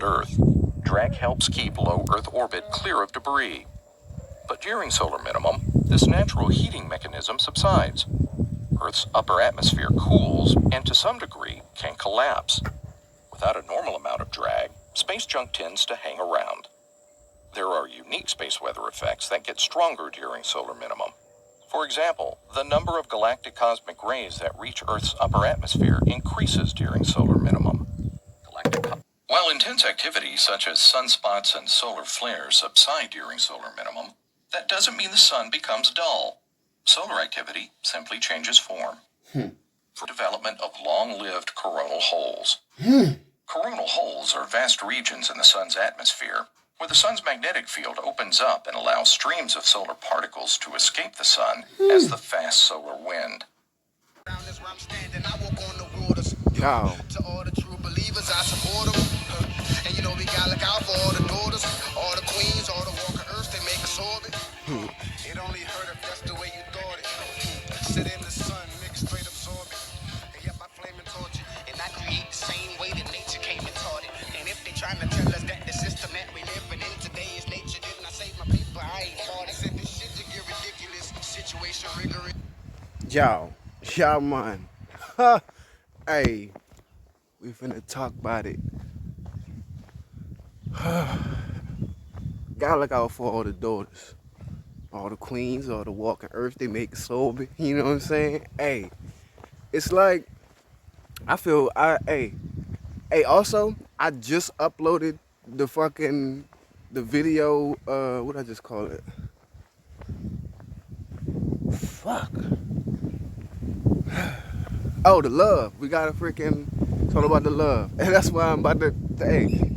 around Earth. Drag helps keep low Earth orbit clear of debris. But during solar minimum, this natural heating mechanism subsides. Earth's upper atmosphere cools and to some degree can collapse. Without a normal amount of drag, space junk tends to hang around. There are unique space weather effects that get stronger during solar minimum. For example, the number of galactic cosmic rays that reach Earth's upper atmosphere increases during solar minimum. While intense activity such as sunspots and solar flares subside during solar minimum, that doesn't mean the sun becomes dull. Solar activity simply changes form. For development of long-lived coronal holes. Coronal holes are vast regions in the sun's atmosphere where the sun's magnetic field opens up and allows streams of solar particles to escape the sun as the fast solar wind. Yo. To all the true believers, I support them. And you know we gotta look out for all the daughters, all the queens, all the walking earths, they make us orbit. It only hurt if that's the way you thought it. Sit in the sun, mix straight absorb it. And yep, I flame and torch it. And I create the same way that nature came and taught it. And if they trying to tell us that the system that we living in today is nature, didn't I save my paper? I ain't thought it. Said this shit to get ridiculous. Situation rigorous. Y'all, man. Hey, we finna talk about it. Gotta look out for all the daughters, all the queens, all the walking earth, they make us sober. You know what I'm saying? Hey, it's like, also, I just uploaded the video, what I just call it? Fuck. Oh, the love. We got it's all about the love. And that's why I'm about to,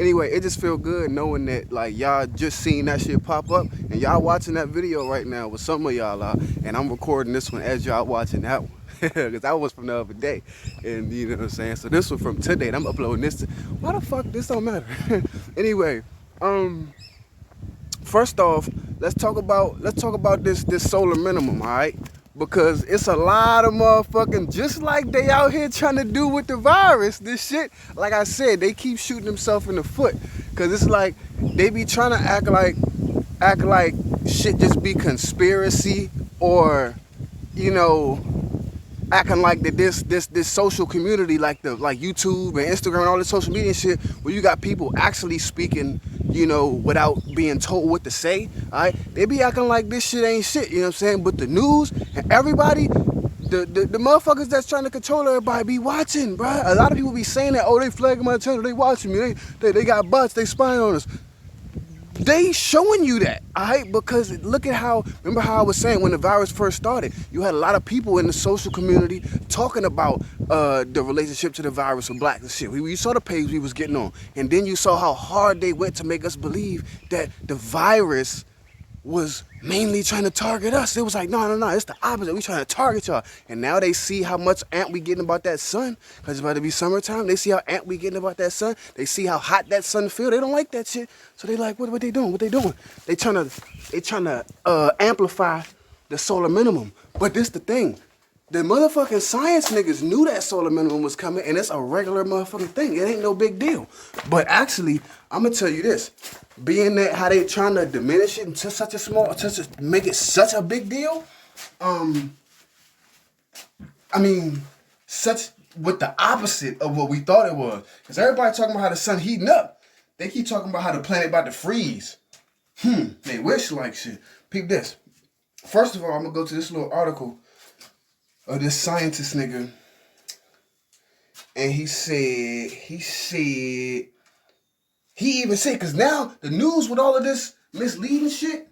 anyway, it just feel good knowing that, like, y'all just seen that shit pop up and y'all watching that video right now with some of y'all are, and I'm recording this one as y'all watching that one. Because that was from the other day. And you know what I'm saying? So this one from today, and I'm uploading this. Why the fuck? This don't matter. Anyway, first off, let's talk about this solar minimum, all right? Because it's a lot of motherfucking, just like they out here trying to do with the virus, this shit, like I said, they keep shooting themselves in the foot. Because it's like, they be trying to act like shit just be conspiracy, or, you know, acting like that this social community, like YouTube and Instagram and all this social media shit, where you got people actually speaking, you know, without being told what to say, all right? They be acting like this shit ain't shit, you know what I'm saying? But the news and everybody, the motherfuckers that's trying to control everybody be watching, bruh. A lot of people be saying that, oh, they flagging my channel, they watching me, they got bots, they spying on us. They showing you that, all right? Because look at remember how I was saying when the virus first started, you had a lot of people in the social community talking about the relationship to the virus with blacks and shit. You saw the page we was getting on. And then you saw how hard they went to make us believe that the virus was mainly trying to target us. It was like, no, it's the opposite. We trying to target y'all. And now they see how much amped we getting about that sun, because it's about to be summertime. They see how amped we getting about that sun. They see how hot that sun feel. They don't like that shit. So they like, what they doing? What they doing? They trying to amplify the solar minimum. But this the thing. The motherfucking science niggas knew that solar minimum was coming, and it's a regular motherfucking thing. It ain't no big deal. But actually, I'm gonna tell you this. Being that how they trying to diminish it into make it such a big deal, such with the opposite of what we thought it was. Because everybody talking about how the sun heating up. They keep talking about how the planet about to freeze. They wish like shit. Peep this. First of all, I'm gonna go to this little article of this scientist nigga, and he even said, because now the news with all of this misleading shit,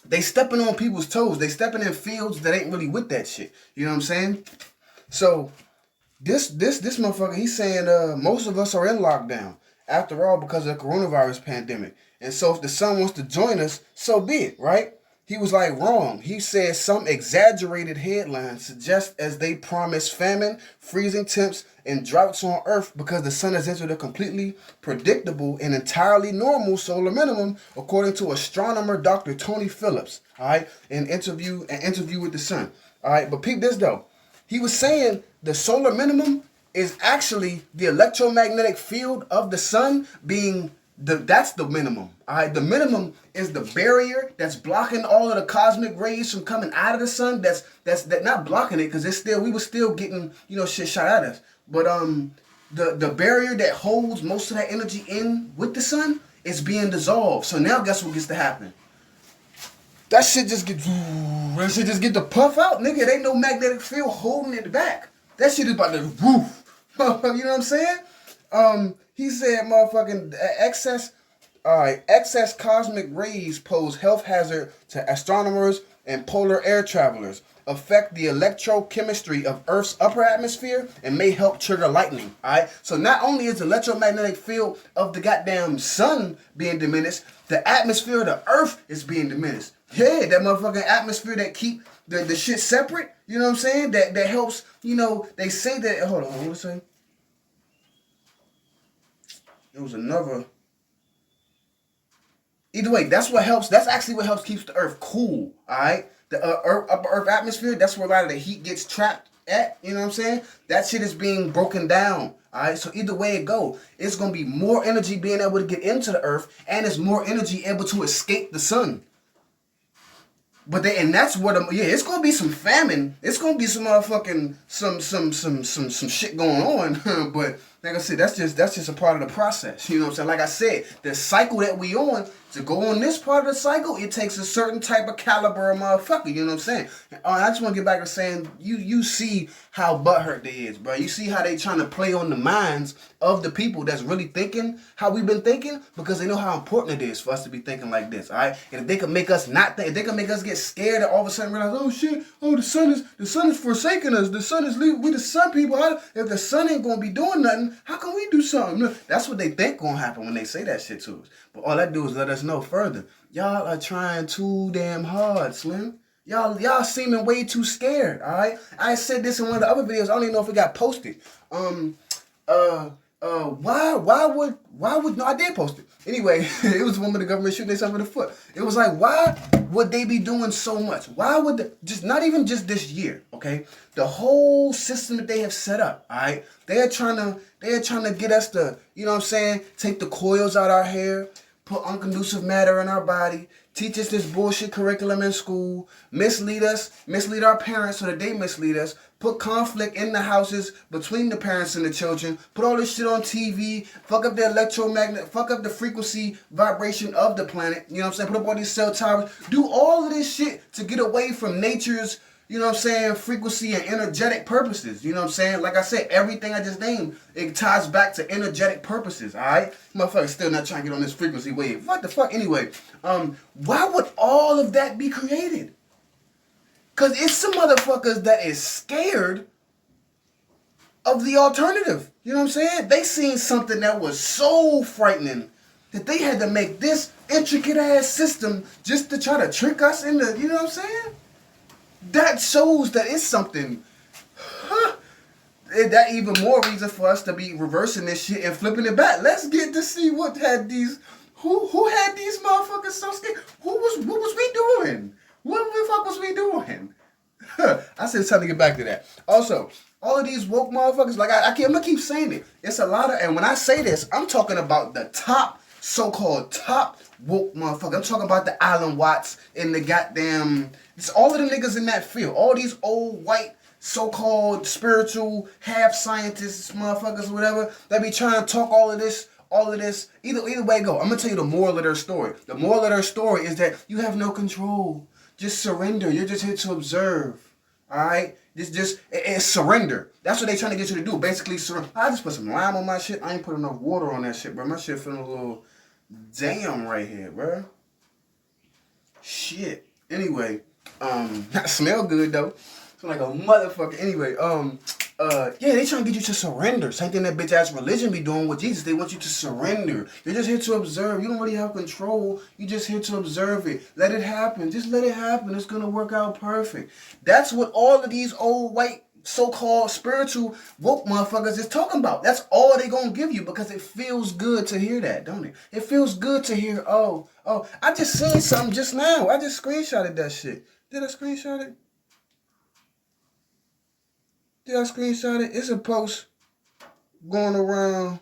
they stepping on people's toes. They stepping in fields that ain't really with that shit. You know what I'm saying? So this motherfucker, he's saying most of us are in lockdown, after all, because of the coronavirus pandemic. And so if the sun wants to join us, so be it, right? He was like, wrong. He said some exaggerated headlines suggest as they promise famine, freezing temps, and droughts on Earth because the sun has entered a completely predictable and entirely normal solar minimum, according to astronomer Dr. Tony Phillips, all right, in an interview with The Sun. All right, but peep this though. He was saying the solar minimum is actually the electromagnetic field of the sun being that's the minimum. All right, the minimum is the barrier that's blocking all of the cosmic rays from coming out of the sun. That's not blocking it because we were still getting shit shot at us. But the barrier that holds most of that energy in with the sun is being dissolved. So now guess what gets to happen? That shit just get the puff out, nigga. It ain't no magnetic field holding it back. That shit is about to woof. You know what I'm saying? He said motherfucking excess cosmic rays pose health hazard to astronomers and polar air travelers, affect the electrochemistry of Earth's upper atmosphere, and may help trigger lightning. Alright? So not only is the electromagnetic field of the goddamn sun being diminished, the atmosphere of the Earth is being diminished. Yeah, that motherfucking atmosphere that keep the shit separate, you know what I'm saying? That helps, they say that, hold on, what was it say? It was another. Either way, that's actually what helps keeps the Earth cool, alright? The upper Earth atmosphere, that's where a lot of the heat gets trapped at, you know what I'm saying? That shit is being broken down, alright? So either way it go, it's going to be more energy being able to get into the Earth, and it's more energy able to escape the sun. But that's what it's gonna be some famine. It's gonna be some motherfucking some shit going on. But like I said, that's just a part of the process. You know what I'm saying? Like I said, the cycle that we on, to go on this part of the cycle, it takes a certain type of caliber of motherfucker. You know what I'm saying? I just want to get back to saying you see how butthurt they is, bro. You see how they trying to play on the minds of the people that's really thinking how we've been thinking, because they know how important it is for us to be thinking like this. All right, and if they can make us not think, if they can make us get scared and all of a sudden realize, oh shit, oh the sun is forsaking us. The sun is leaving. We the sun people. If the sun ain't gonna be doing nothing, how can we do something? That's what they think gonna happen when they say that shit to us. But all that do is let us know further. Y'all are trying too damn hard, Slim. Y'all seeming way too scared, alright? I said this in one of the other videos. I don't even know if it got posted. Why would no, I did post it. Anyway, it was one of the government shooting themselves in the foot. It was like, why would they be doing so much? Why would not even just this year, okay? The whole system that they have set up, alright? They're trying to get us to, you know what I'm saying, take the coils out our hair, put unconducive matter in our body, teach us this bullshit curriculum in school, mislead our parents so that they mislead us, put conflict in the houses between the parents and the children, put all this shit on TV, fuck up the electromagnet, fuck up the frequency vibration of the planet, you know what I'm saying, put up all these cell towers, do all of this shit to get away from nature's, you know what I'm saying, frequency and energetic purposes. You know what I'm saying? Like I said, everything I just named, it ties back to energetic purposes, alright? Motherfuckers still not trying to get on this frequency wave. What the fuck? Anyway, why would all of that be created? Because it's some motherfuckers that is scared of the alternative. You know what I'm saying? They seen something that was so frightening that they had to make this intricate ass system just to try to trick us into, you know what I'm saying? That shows that it's something, that even more reason for us to be reversing this shit and flipping it back. Let's get to see what had these, who had these motherfuckers so scared. What was we doing? What the fuck was we doing? I said it's time to get back to that. Also, all of these woke motherfuckers, like I'm gonna keep saying it. It's a lot of, and when I say this, I'm talking about the so-called top woke motherfucker. I'm talking about the Alan Watts and the goddamn, it's all of the niggas in that field. All these old white so-called spiritual half scientists motherfuckers or whatever that be trying to talk all of this. Either way go. I'm gonna tell you the moral of their story. The moral of their story is that you have no control. Just surrender. You're just here to observe. Alright? Just surrender. That's what they trying to get you to do. Basically surrender. I just put some lime on my shit. I ain't put enough water on that shit, bro. My shit feeling a little damn right here, bro. Shit. Anyway, that smell good though. It's like a motherfucker. Anyway, yeah, they trying to get you to surrender. Same thing that bitch ass religion be doing with Jesus. They want you to surrender. You're just here to observe. You don't really have control. You're just here to observe it. Let it happen. Just let it happen. It's gonna work out perfect. That's what all of these old white so-called spiritual woke motherfuckers is talking about. That's all they gonna give you because it feels good to hear that, don't it? It feels good to hear, oh, I just seen something just now. I just screenshotted that shit. Did I screenshot it? It's a post going around.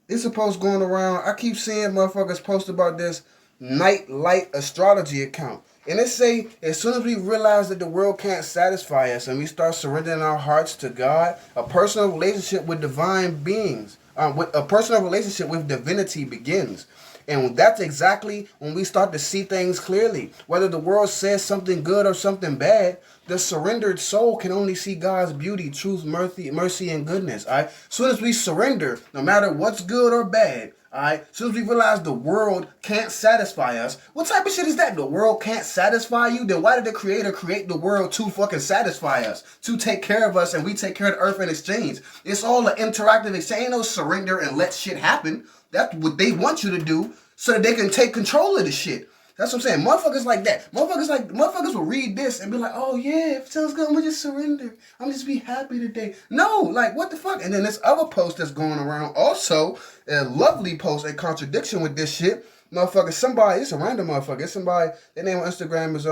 It's supposed going around. I keep seeing motherfuckers post about this night light astrology account. And it say as soon as we realize that the world can't satisfy us and we start surrendering our hearts to God, a personal relationship with divine beings, with a personal relationship with divinity begins. And that's exactly when we start to see things clearly. Whether the world says something good or something bad, the surrendered soul can only see God's beauty, truth, mercy, and goodness. All right. As soon as we surrender, no matter what's good or bad, all right. As soon as we realize the world can't satisfy us, what type of shit is that? The world can't satisfy you? Then why did the Creator create the world to fucking satisfy us, to take care of us, and we take care of the earth in exchange? It's all an interactive exchange. Ain't no surrender and let shit happen. That's what they want you to do so that they can take control of the shit. That's what I'm saying. Motherfuckers like that. Motherfuckers will read this and be like, oh yeah, if it sounds good, I'm gonna just surrender. I'm just be happy today. No, like what the fuck? And then this other post that's going around, also a lovely post, a contradiction with this shit. Motherfucker, somebody, it's a random motherfucker. It's somebody, their name on Instagram is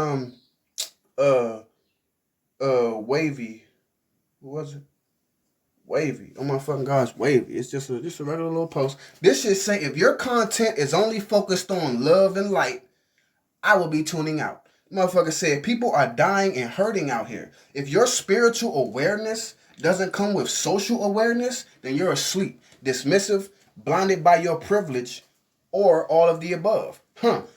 Wavy. Who was it? Wavy. Oh my fucking gosh, Wavy. It's just a regular little post. This shit say, if your content is only focused on love and light, I will be tuning out. Motherfucker said, people are dying and hurting out here. If your spiritual awareness doesn't come with social awareness, then you're asleep, dismissive, blinded by your privilege, or all of the above.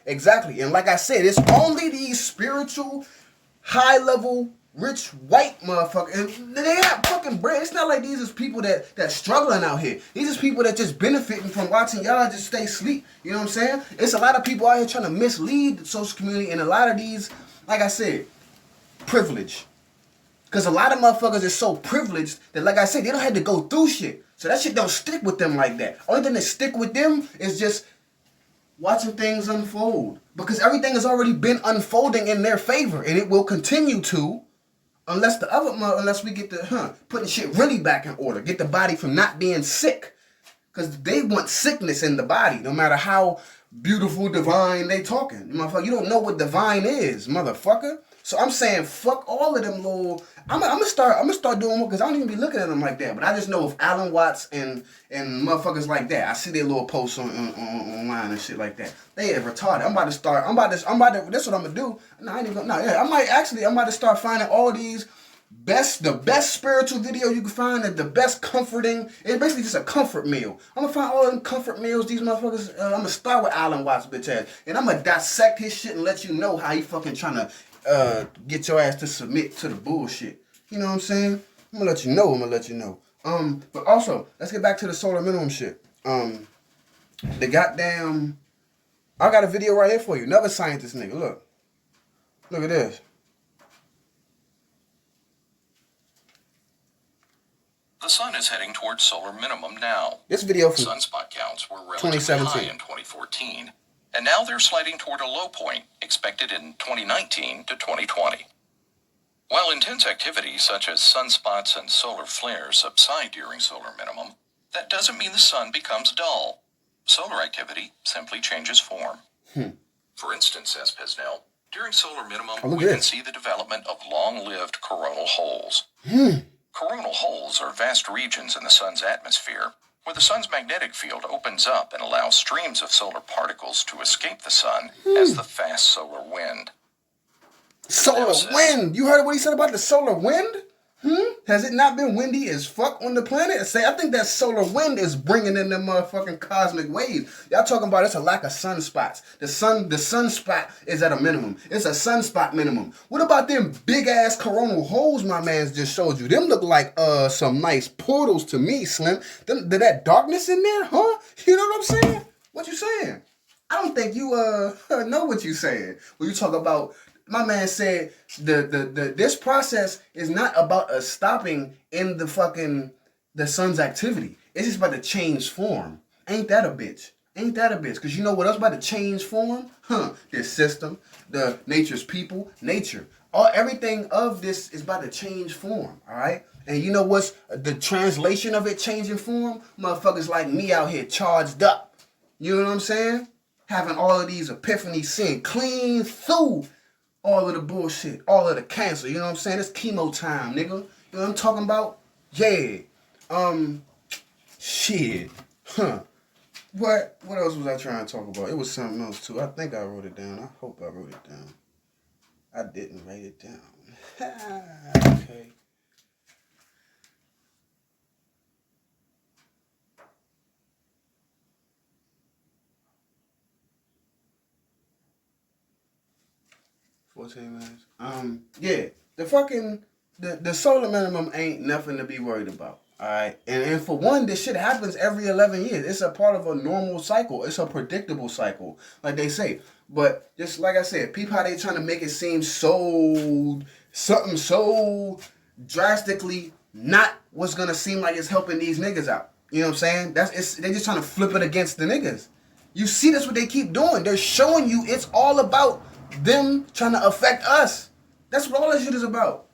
Exactly. And like I said, it's only these spiritual, high-level, rich white motherfuckers, and they have fucking bread. It's not like these is people that struggling out here. These is people that just benefiting from watching y'all just stay asleep. You know what I'm saying? It's a lot of people out here trying to mislead the social community, and a lot of these, like I said, privilege. Because a lot of motherfuckers is so privileged that, like I said, they don't have to go through shit. So that shit don't stick with them like that. Only thing that stick with them is just watching things unfold. Because everything has already been unfolding in their favor, and it will continue to. Unless we get the putting shit really back in order, get the body from not being sick, because they want sickness in the body, no matter how beautiful, divine they talking. Motherfucker, you don't know what divine is, motherfucker. So I'm saying, fuck all of them little. I'm gonna start doing more because I don't even be looking at them like that. But I just know of Alan Watts and motherfuckers like that. I see their little posts online and shit like that. They are retarded. I'm about to. That's what I'm gonna do. No, I ain't even gonna. No, yeah, I'm about to start finding all these the best spiritual video you can find, and the best comforting. It's basically just a comfort meal. I'm gonna find all them comfort meals. These motherfuckers. I'm gonna start with Alan Watts, bitch ass, and I'm gonna dissect his shit and let you know how he fucking trying to get your ass to submit to the bullshit. You know what I'm saying? I'm gonna let you know. But also, let's get back to the solar minimum shit. The goddamn, I got a video right here for you. Another scientist nigga. Look at this. The sun is heading towards solar minimum now. This video from sunspot counts were relatively high in 2014. And now they're sliding toward a low point expected in 2019 to 2020. While intense activity such as sunspots and solar flares subside during solar minimum, that doesn't mean the sun becomes dull. Solar activity simply changes form. For instance, says Pesnell, during solar minimum, we can see the development of long-lived coronal holes. Coronal holes are vast regions in the sun's atmosphere where the sun's magnetic field opens up and allows streams of solar particles to escape the sun as the fast solar wind. Solar wind? You heard what he said about the solar wind? Has it not been windy as fuck on the planet? I think that solar wind is bringing in them motherfucking cosmic waves. Y'all talking about it's a lack of sunspots. The sunspot is at a minimum. It's a sunspot minimum. What about them big ass coronal holes my man's just showed you? Them look like some nice portals to me, Slim. That darkness in there, huh? You know what I'm saying? What you saying? I don't think you know what you saying when you talk about. My man said this process is not about us stopping in the sun's activity. It's just about to change form. Ain't that a bitch? Because you know what else about to change form? This system, the nature's people, nature. Everything of this is about to change form, all right? And you know what's the translation of it changing form? Motherfuckers like me out here charged up. You know what I'm saying? Having all of these epiphanies, seeing clean through all of the bullshit, all of the cancer, you know what I'm saying? It's chemo time, nigga. You know what I'm talking about? Yeah. Shit. Huh. What else was I trying to talk about? It was something else too. I think I wrote it down. I hope I wrote it down. I didn't write it down. Okay. $14. Yeah. The solar minimum ain't nothing to be worried about. Alright. And for one, this shit happens every 11 years. It's a part of a normal cycle. It's a predictable cycle, like they say. But just like I said, people how they trying to make it seem something so drastically not what's gonna seem like it's helping these niggas out. You know what I'm saying? They just trying to flip it against the niggas. You see that's what they keep doing. They're showing you it's all about them trying to affect us. That's what all that shit is about.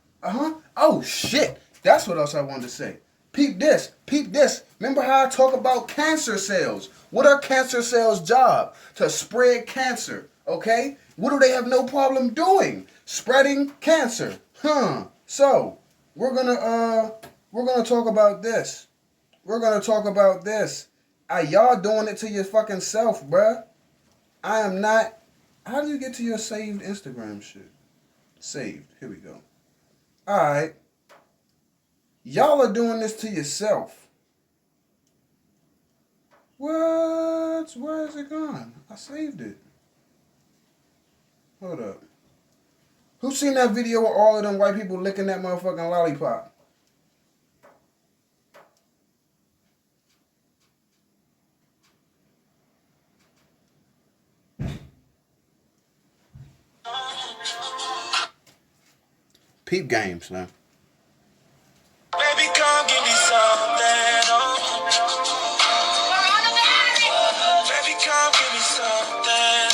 Oh shit. That's what else I wanted to say. Peep this. Peep this. Remember how I talk about cancer cells? What are cancer cells' job? To spread cancer. Okay? What do they have no problem doing? Spreading cancer. So we're gonna talk about this. We're gonna talk about this. Y'all doing it to your fucking self, bruh. I am not. How do you get to your saved Instagram shit? Saved. Here we go. Alright. Y'all are doing this to yourself. What? Where is it gone? I saved it. Hold up. Who seen that video with all of them white people licking that motherfucking lollipop? Peep games, man. Baby, come give me something. Baby, come give me something.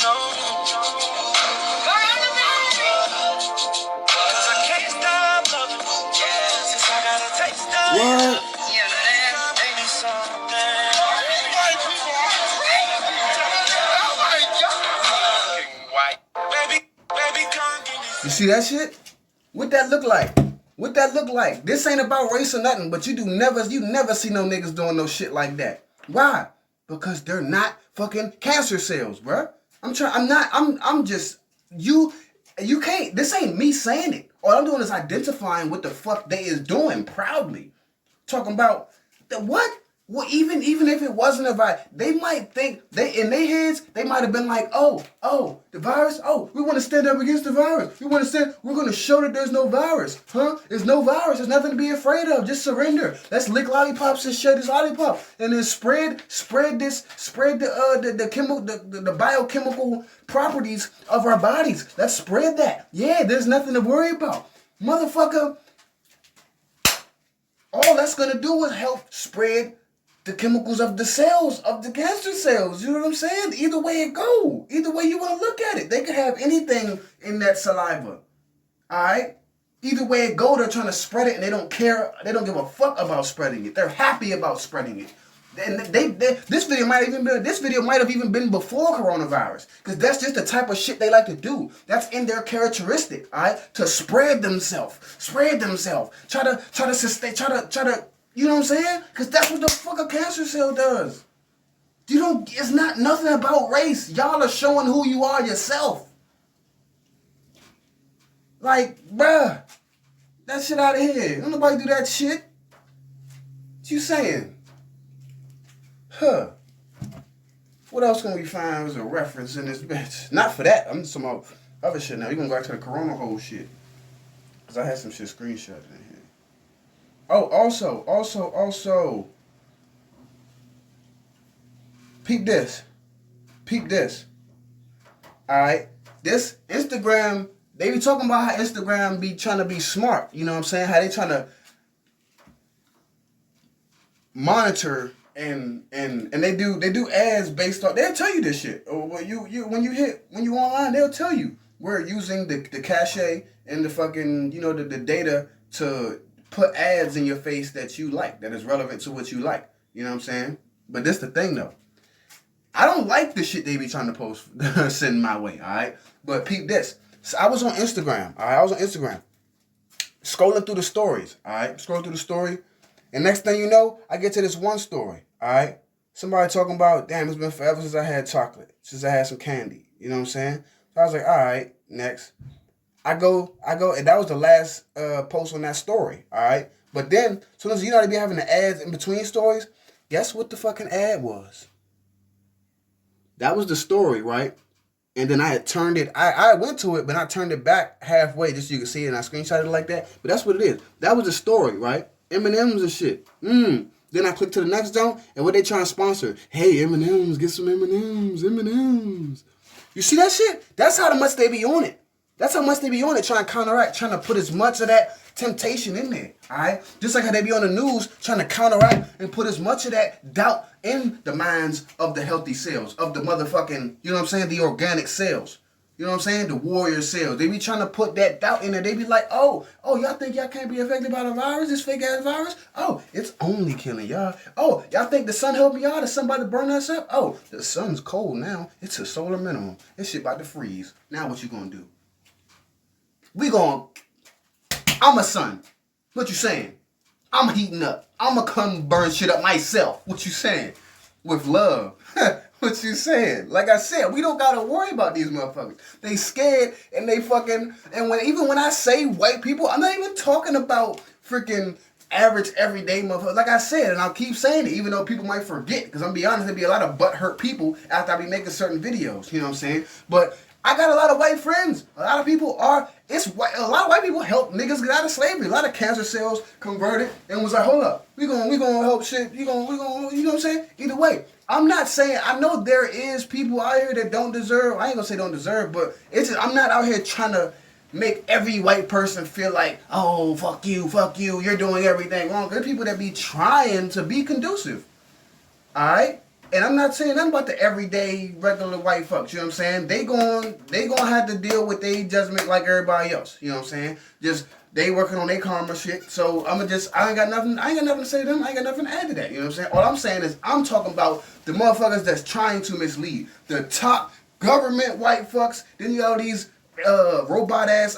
Cause I can't stop loving. Yeah, since I got a taste of What? you. Come give me something. White people are crazy. Oh my God. Baby, come give me You see that shit? What that look like? What that look like? This ain't about race or nothing, but you never see no niggas doing no shit like that. Why? Because they're not fucking cancer cells, bruh. I'm just, you can't, this ain't me saying it. All I'm doing is identifying what the fuck they is doing proudly. Talking about, what? Well, even if it wasn't a virus, they might think, in their heads, they might have been like, oh, the virus, we want to stand up against the virus. We're going to show that there's no virus. There's no virus. There's nothing to be afraid of. Just surrender. Let's lick lollipops and share this lollipop. And then spread the biochemical properties of our bodies. Let's spread that. Yeah, there's nothing to worry about. Motherfucker, all that's going to do is help spread the chemicals of the cells, of the cancer cells. You know what I'm saying? Either way it go. Either way you want to look at it. They could have anything in that saliva. Alright? Either way it go, they're trying to spread it and they don't care. They don't give a fuck about spreading it. They're happy about spreading it. And this video might have even been before coronavirus. Because that's just the type of shit they like to do. That's in their characteristic, alright? To spread themselves. Spread themselves. Try to sustain, try to you know what I'm saying? Because that's what the fuck a cancer cell does. It's not nothing about race. Y'all are showing who you are yourself. Like, bruh, that shit out of here. Don't nobody do that shit. What you saying? What else can we find as a reference in this bitch? Not for that. I'm just talking about other shit now. We gonna go back to the corona whole shit. Because I had some shit screenshotted in here. Oh, also. Peep this. Alright. This Instagram, they be talking about how Instagram be trying to be smart. You know what I'm saying? How they trying to monitor and they do ads based on, they'll tell you this shit. Or when you online, they'll tell you. We're using the cachet and the fucking, the data to put ads in your face that you like, that is relevant to what you like. You know what I'm saying? But this the thing though. I don't like the shit they be trying to post, send my way, alright? But peep this. So I was on Instagram, alright? scrolling through the stories, all right? Scrolling through the story. And next thing you know, I get to this one story, all right? Somebody talking about, damn, it's been forever since I had chocolate, since I had some candy. You know what I'm saying? So I was like, all right, next. I go, and that was the last post on that story, all right? But then, so you know they be having the ads in between stories? Guess what the fucking ad was? That was the story, right? And then I had turned it, I went to it, but I turned it back halfway just so you can see it, and I screenshotted it like that. But that's what it is. That was the story, right? M&M's and shit. Then I click to the next zone, and what they trying to sponsor? Hey, M&M's, get some M&M's, M&M's. You see that shit? That's how much they be on it. That's how much they be on it, trying to counteract, trying to put as much of that temptation in there, all right? Just like how they be on the news trying to counteract and put as much of that doubt in the minds of the healthy cells, of the motherfucking, you know what I'm saying, the organic cells. You know what I'm saying? The warrior cells. They be trying to put that doubt in there. They be like, oh, y'all think y'all can't be affected by the virus, this fake-ass virus? Oh, it's only killing y'all. Oh, y'all think the sun helping y'all? The sun about to burn us up? Oh, the sun's cold now. It's a solar minimum. This shit about to freeze. Now what you gonna do? I'm a son. What you saying? I'm heating up. I'm gonna come burn shit up myself. What you saying? With love. What you saying? Like I said, we don't gotta worry about these motherfuckers. They scared and they fucking, and even when I say white people, I'm not even talking about freaking average everyday motherfuckers. Like I said, and I'll keep saying it, even though people might forget, because I'm gonna be honest, there'll be a lot of butthurt people after I be making certain videos. You know what I'm saying? But I got a lot of white friends. A lot of people a lot of white people help niggas get out of slavery. A lot of cancer cells converted and was like, hold up, we gonna help shit. You know what I'm saying? Either way, I'm not saying, I know there is people out here that don't deserve, I ain't gonna say don't deserve, but it's just, I'm not out here trying to make every white person feel like, oh, fuck you, you're doing everything wrong. There's people that be trying to be conducive. Alright? And I'm not saying nothing about the everyday regular white folks, you know what I'm saying? They gonna have to deal with their judgment like everybody else, you know what I'm saying? Just they working on their karma shit. So I ain't got nothing to say to them. I ain't got nothing to add to that, you know what I'm saying? All I'm saying is I'm talking about the motherfuckers that's trying to mislead. The top government white fucks, then you got all these robot ass,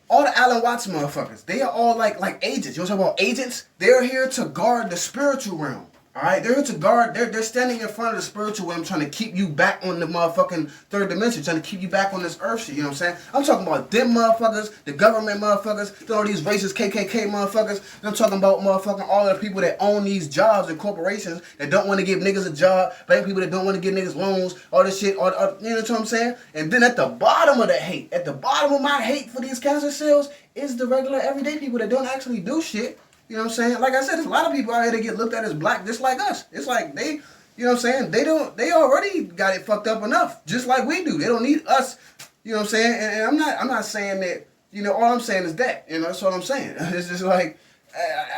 all the Alan Watts motherfuckers, they are all like agents. You want to talk about agents? They're here to guard the spiritual realm. Alright? They're here to guard, they're standing in front of the spiritual realm trying to keep you back on the motherfucking third dimension, trying to keep you back on this earth shit, you know what I'm saying? I'm talking about them motherfuckers, the government motherfuckers, all these racist KKK motherfuckers. I'm talking about motherfucking all the people that own these jobs and corporations that don't want to give niggas a job, black people that don't want to give niggas loans, all this shit, you know what I'm saying? And then at the bottom of the hate, at the bottom of my hate for these cancer cells is the regular everyday people that don't actually do shit. You know what I'm saying? Like I said, there's a lot of people out here that get looked at as black just like us. It's like they, you know what I'm saying? They already got it fucked up enough, just like we do. They don't need us, you know what I'm saying? And I'm not saying that, you know, all I'm saying is that, you know, that's what I'm saying. It's just like,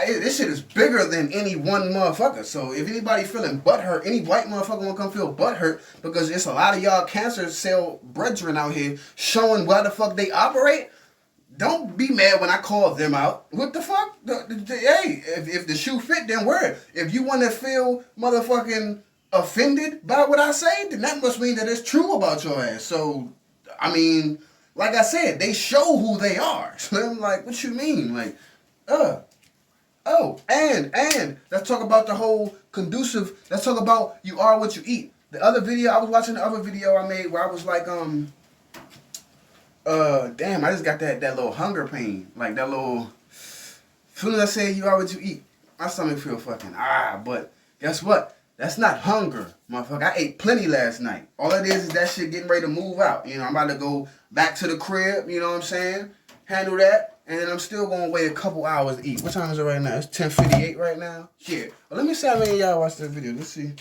this shit is bigger than any one motherfucker. So if anybody feeling butthurt, any white motherfucker wanna come feel butthurt because it's a lot of y'all cancer cell brethren out here showing why the fuck they operate, don't be mad when I call them out. What the fuck? Hey, if the shoe fit, then wear it. If you want to feel motherfucking offended by what I say, then that must mean that it's true about your ass. So, I mean, like I said, they show who they are. So I'm like, what you mean? Like, oh, and let's talk about the whole conducive. Let's talk about you are what you eat. The other video, I was watching the other video I made where I was like, damn, I just got that little hunger pain. Like that little, as soon as I say you are what you eat, my stomach feel fucking, but guess what? That's not hunger, motherfucker. I ate plenty last night. All it is that shit getting ready to move out. You know, I'm about to go back to the crib, you know what I'm saying? Handle that, and then I'm still gonna wait a couple hours to eat. What time is it right now? It's 10:58 right now. Shit. Well, let me see how many of y'all watched that video. Let's see.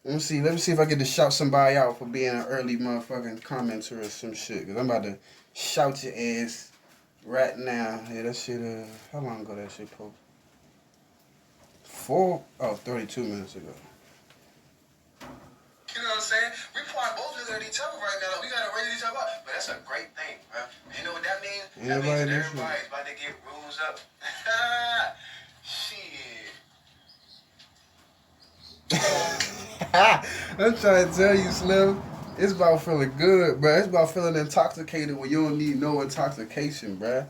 Let me see if I get to shout somebody out for being an early motherfucking commenter or some shit. Cause I'm about to shout your ass right now. Yeah, that shit, how long ago that shit posted? 32 minutes ago. You know what I'm saying? We probably both looking at each other right now. We gotta raise each other up. But that's a great thing, bro. You know what that means? That means that everybody's about to get rules up. Shit. I'm trying to tell you, Slim. It's about feeling good, bruh. It's about feeling intoxicated when you don't need no intoxication, bruh.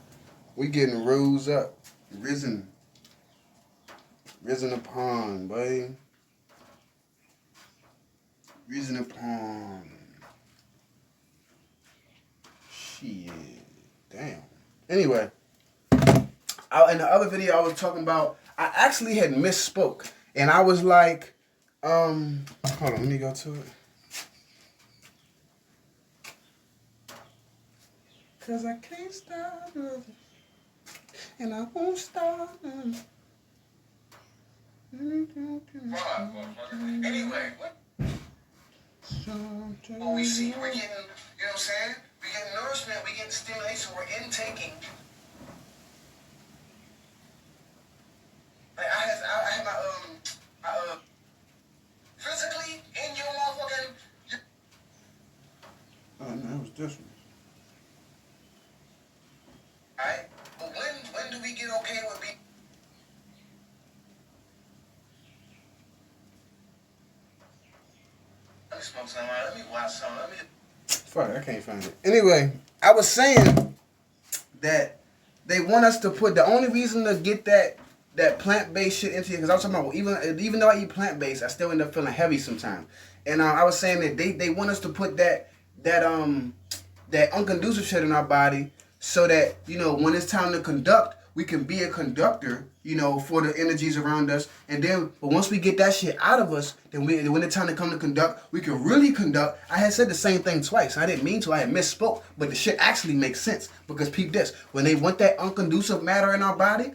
We getting rose up, risen upon, boy. Risen upon. Shit. Damn. Anyway, in the other video I was talking about, I actually had misspoke. And I was like, hold on, let me go to it. Cause I can't stop, and I won't stop. Anyway, what we see, we're getting, you know what I'm saying? We're getting nourishment, we're getting stimulation, we're intaking. Like I had my physically in your motherfucking. Oh no, it was this one. Alright, but when do we get okay with being? Let me smoke some. Let me watch some. Let me. Fuck, I can't find it. Anyway, I was saying that they want us to put the only reason to get that plant-based shit into it, because I was talking about even though I eat plant-based, I still end up feeling heavy sometimes. And I was saying that they want us to put that unconducive shit in our body so that, you know, when it's time to conduct, we can be a conductor, you know, for the energies around us. And then, but once we get that shit out of us, then when it's time to come to conduct, we can really conduct. I had said the same thing twice. I didn't mean to. I had misspoke. But the shit actually makes sense. Because peep this. When they want that unconducive matter in our body,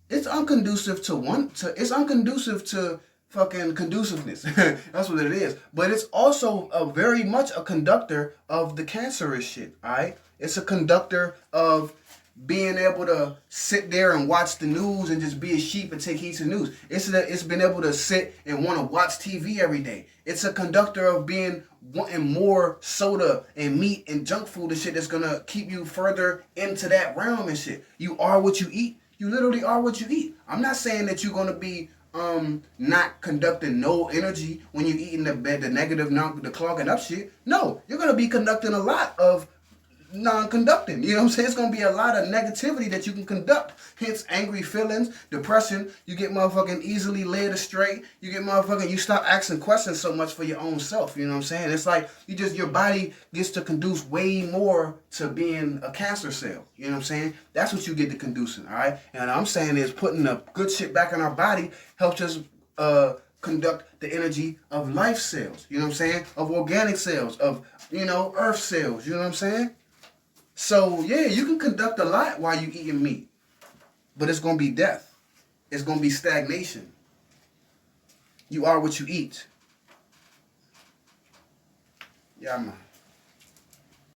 it's unconducive it's unconducive to fucking conduciveness. That's what it is. But it's also very much a conductor of the cancerous shit, alright? It's a conductor of being able to sit there and watch the news and just be a sheep and take heed to the news. It's been able to sit and want to watch TV every day. It's a conductor of wanting more soda and meat and junk food and shit that's gonna keep you further into that realm and shit. You are what you eat. You literally are what you eat. I'm not saying that you're gonna be not conducting no energy when you're eating the negative, the clogging up shit. No, you're gonna be conducting a lot of non-conducting. You know what I'm saying? It's gonna be a lot of negativity that you can conduct. Hence angry feelings, depression. You get motherfucking easily led astray. You get motherfucking, you stop asking questions so much for your own self. You know what I'm saying? It's like your body gets to conduce way more to being a cancer cell. You know what I'm saying? That's what you get to conducing, all right? And I'm saying is putting the good shit back in our body helps us conduct the energy of life cells. You know what I'm saying? Of organic cells, of, you know, earth cells. You know what I'm saying? So, yeah, you can conduct a lot while you eating meat. But it's going to be death. It's going to be stagnation. You are what you eat. Yeah, man.